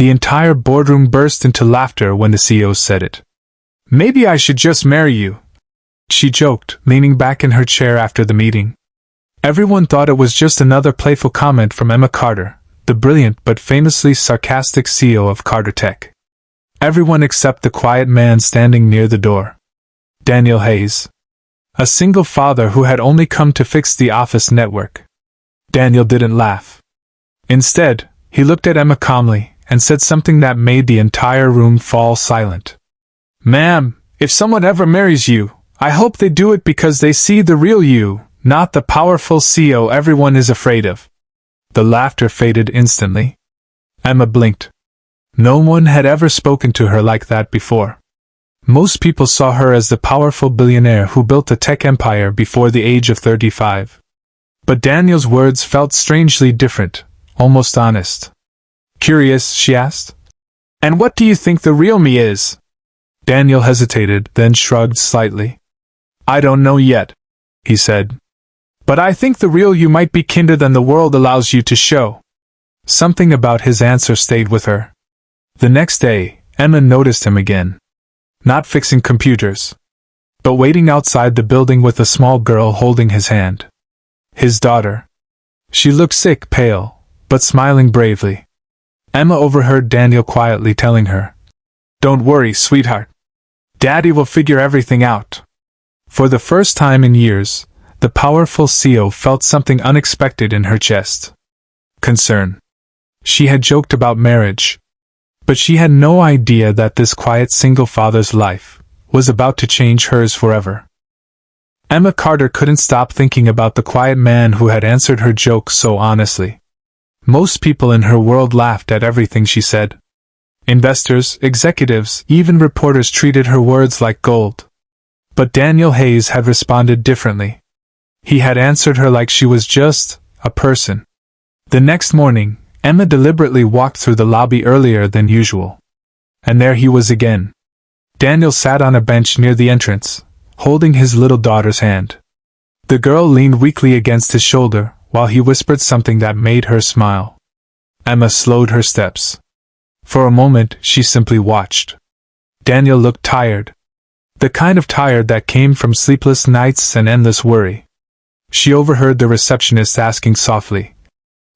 The entire boardroom burst into laughter when the CEO said it. "Maybe I should just marry you," she joked, leaning back in her chair after the meeting. Everyone thought it was just another playful comment from Emma Carter, the brilliant but famously sarcastic CEO of Carter Tech. Everyone except the quiet man standing near the door. Daniel Hayes. A single father who had only come to fix the office network. Daniel didn't laugh. Instead, he looked at Emma calmly and said something that made the entire room fall silent. "Ma'am, if someone ever marries you, I hope they do it because they see the real you, not the powerful CEO everyone is afraid of." The laughter faded instantly. Emma blinked. No one had ever spoken to her like that before. Most people saw her as the powerful billionaire who built a tech empire before the age of 35. But Daniel's words felt strangely different, almost honest. "Curious?" she asked. "And what do you think the real me is?" Daniel hesitated, then shrugged slightly. "I don't know yet," he said. "But I think the real you might be kinder than the world allows you to show." Something about his answer stayed with her. The next day, Emma noticed him again. Not fixing computers, but waiting outside the building with a small girl holding his hand. His daughter. She looked sick, pale, but smiling bravely. Emma overheard Daniel quietly telling her, "Don't worry, sweetheart. Daddy will figure everything out." For the first time in years, the powerful CEO felt something unexpected in her chest. Concern. She had joked about marriage, but she had no idea that this quiet single father's life was about to change hers forever. Emma Carter couldn't stop thinking about the quiet man who had answered her jokes so honestly. Most people in her world laughed at everything she said. Investors, executives, even reporters treated her words like gold. But Daniel Hayes had responded differently. He had answered her like she was just a person. The next morning, Emma deliberately walked through the lobby earlier than usual. And there he was again. Daniel sat on a bench near the entrance, holding his little daughter's hand. The girl leaned weakly against his shoulder, while he whispered something that made her smile. Emma slowed her steps. For a moment, she simply watched. Daniel looked tired. The kind of tired that came from sleepless nights and endless worry. She overheard the receptionist asking softly,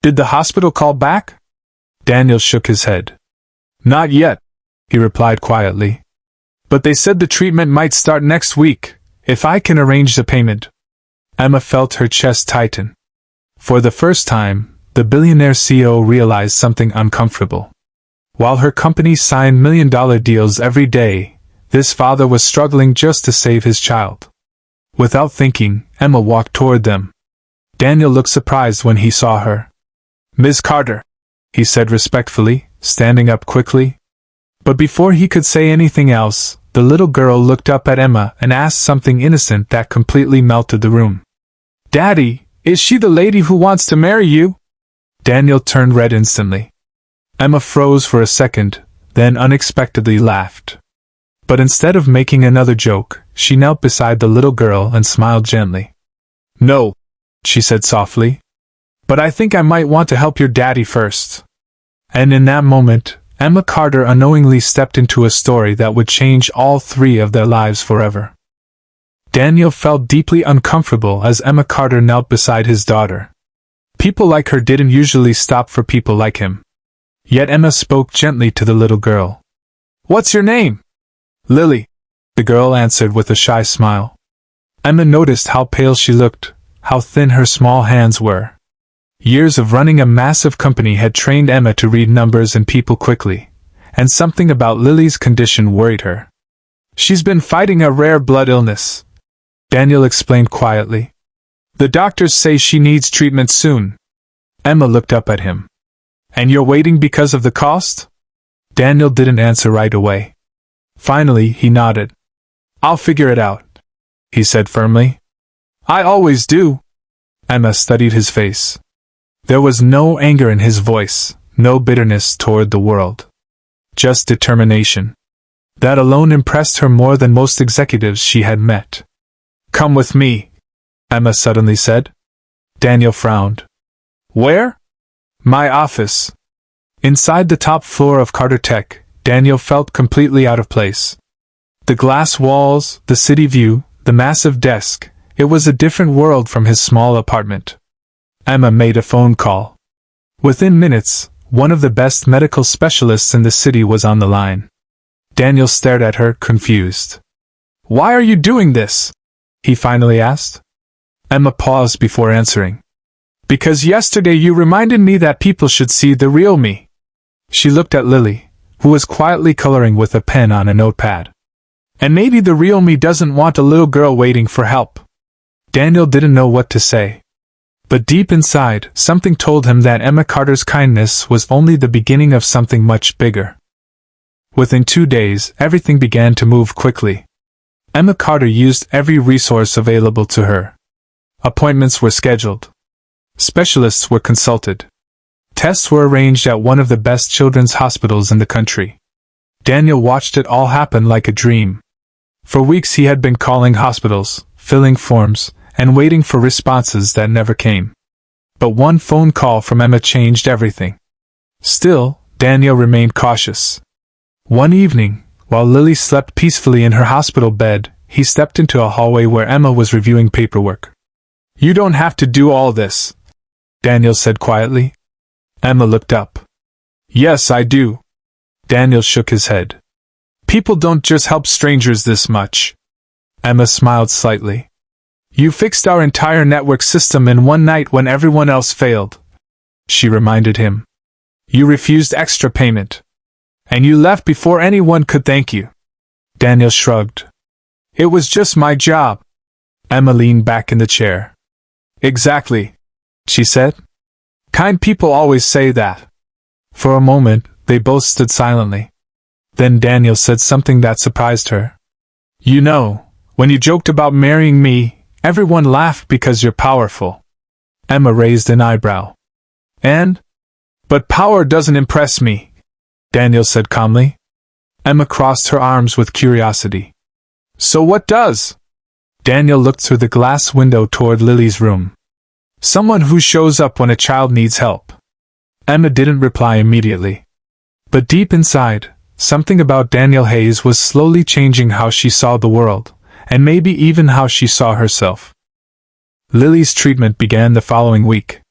"Did the hospital call back?" Daniel shook his head. "Not yet," he replied quietly. "But they said the treatment might start next week, if I can arrange the payment." Emma felt her chest tighten. For the first time, the billionaire CEO realized something uncomfortable. While her company signed million-dollar deals every day, this father was struggling just to save his child. Without thinking, Emma walked toward them. Daniel looked surprised when he saw her. "Ms. Carter," he said respectfully, standing up quickly. But before he could say anything else, the little girl looked up at Emma and asked something innocent that completely melted the room. "Daddy, is she the lady who wants to marry you?" Daniel turned red instantly. Emma froze for a second, then unexpectedly laughed. But instead of making another joke, she knelt beside the little girl and smiled gently. "No," she said softly. "But I think I might want to help your daddy first." And in that moment, Emma Carter unknowingly stepped into a story that would change all three of their lives forever. Daniel felt deeply uncomfortable as Emma Carter knelt beside his daughter. People like her didn't usually stop for people like him. Yet Emma spoke gently to the little girl. "What's your name?" "Lily," the girl answered with a shy smile. Emma noticed how pale she looked, how thin her small hands were. Years of running a massive company had trained Emma to read numbers and people quickly, and something about Lily's condition worried her. "She's been fighting a rare blood illness," Daniel explained quietly. "The doctors say she needs treatment soon." Emma looked up at him. "And you're waiting because of the cost?" Daniel didn't answer right away. Finally, he nodded. "I'll figure it out," he said firmly. "I always do." Emma studied his face. There was no anger in his voice, no bitterness toward the world. Just determination. That alone impressed her more than most executives she had met. "Come with me," Emma suddenly said. Daniel frowned. "Where?" "My office." Inside the top floor of Carter Tech, Daniel felt completely out of place. The glass walls, the city view, the massive desk, it was a different world from his small apartment. Emma made a phone call. Within minutes, one of the best medical specialists in the city was on the line. Daniel stared at her, confused. "Why are you doing this?" he finally asked. Emma paused before answering. "Because yesterday you reminded me that people should see the real me." She looked at Lily, who was quietly coloring with a pen on a notepad. "And maybe the real me doesn't want a little girl waiting for help." Daniel didn't know what to say. But deep inside, something told him that Emma Carter's kindness was only the beginning of something much bigger. Within 2 days, everything began to move quickly. Emma Carter used every resource available to her. Appointments were scheduled. Specialists were consulted. Tests were arranged at one of the best children's hospitals in the country. Daniel watched it all happen like a dream. For weeks he had been calling hospitals, filling forms, and waiting for responses that never came. But one phone call from Emma changed everything. Still, Daniel remained cautious. One evening, while Lily slept peacefully in her hospital bed, he stepped into a hallway where Emma was reviewing paperwork. "You don't have to do all this," Daniel said quietly. Emma looked up. "Yes, I do." Daniel shook his head. "People don't just help strangers this much." Emma smiled slightly. "You fixed our entire network system in one night when everyone else failed," she reminded him. "You refused extra payment. And you left before anyone could thank you." Daniel shrugged. "It was just my job." Emma leaned back in the chair. "Exactly," she said. "Kind people always say that." For a moment, they both stood silently. Then Daniel said something that surprised her. "You know, when you joked about marrying me, everyone laughed because you're powerful." Emma raised an eyebrow. "And? But power doesn't impress me," Daniel said calmly. Emma crossed her arms with curiosity. "So what does?" Daniel looked through the glass window toward Lily's room. "Someone who shows up when a child needs help." Emma didn't reply immediately. But deep inside, something about Daniel Hayes was slowly changing how she saw the world, and maybe even how she saw herself. Lily's treatment began the following week.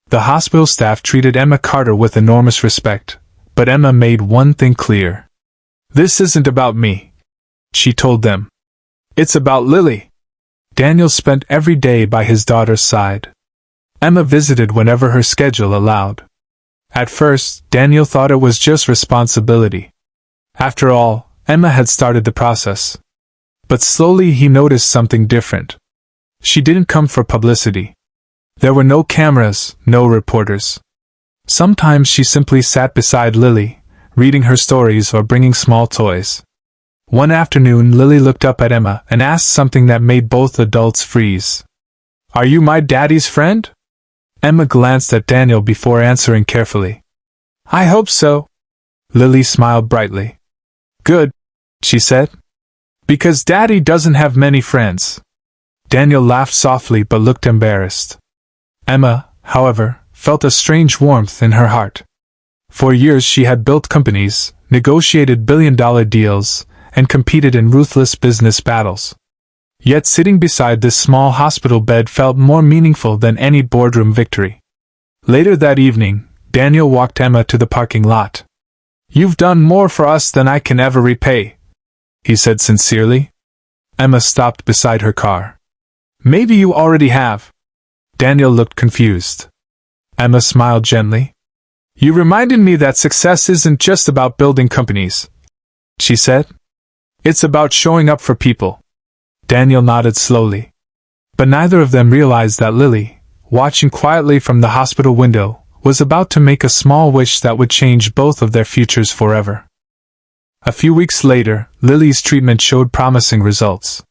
The hospital staff treated Emma Carter with enormous respect, but Emma made one thing clear. "This isn't about me," she told them. "It's about Lily." Daniel spent every day by his daughter's side. Emma visited whenever her schedule allowed. At first, Daniel thought it was just responsibility. After all, Emma had started the process. But slowly he noticed something different. She didn't come for publicity. There were no cameras, no reporters. Sometimes she simply sat beside Lily, reading her stories or bringing small toys. One afternoon Lily looked up at Emma and asked something that made both adults freeze. "Are you my daddy's friend?" Emma glanced at Daniel before answering carefully. "I hope so." Lily smiled brightly. "Good," she said. "Because Daddy doesn't have many friends." Daniel laughed softly but looked embarrassed. Emma, however, felt a strange warmth in her heart. For years she had built companies, negotiated billion-dollar deals, and competed in ruthless business battles. Yet sitting beside this small hospital bed felt more meaningful than any boardroom victory. Later that evening, Daniel walked Emma to the parking lot. "You've done more for us than I can ever repay," he said sincerely. Emma stopped beside her car. "Maybe you already have." Daniel looked confused. Emma smiled gently. "You reminded me that success isn't just about building companies," she said. "It's about showing up for people." Daniel nodded slowly. But neither of them realized that Lily, watching quietly from the hospital window, was about to make a small wish that would change both of their futures forever. A few weeks later, Lily's treatment showed promising results.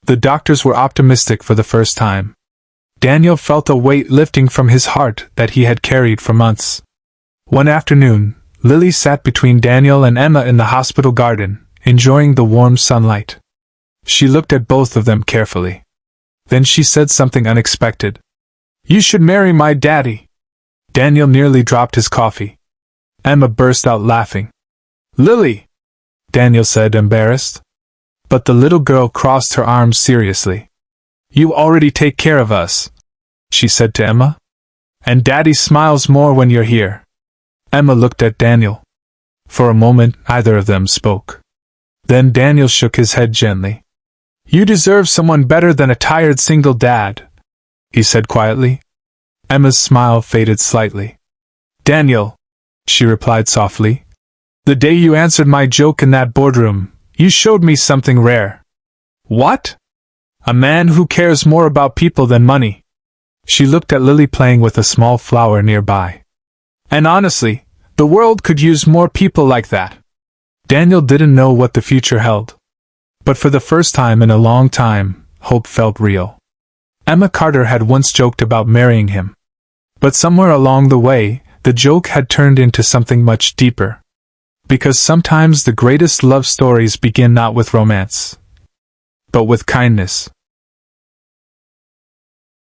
The doctors were optimistic for the first time. Daniel felt a weight lifting from his heart that he had carried for months. One afternoon, Lily sat between Daniel and Emma in the hospital garden, enjoying the warm sunlight. She looked at both of them carefully. Then she said something unexpected. "You should marry my daddy." Daniel nearly dropped his coffee. Emma burst out laughing. Lily! Daniel said, embarrassed. But the little girl crossed her arms seriously. You already take care of us, she said to Emma. And Daddy smiles more when you're here. Emma looked at Daniel. For a moment, neither of them spoke. Then Daniel shook his head gently. You deserve someone better than a tired single dad, he said quietly. Emma's smile faded slightly. Daniel, she replied softly. The day you answered my joke in that boardroom, you showed me something rare. What? A man who cares more about people than money. She looked at Lily playing with a small flower nearby. And honestly, the world could use more people like that. Daniel didn't know what the future held. But for the first time in a long time, hope felt real. Emma Carter had once joked about marrying him. But somewhere along the way, the joke had turned into something much deeper. Because sometimes the greatest love stories begin not with romance, but with kindness.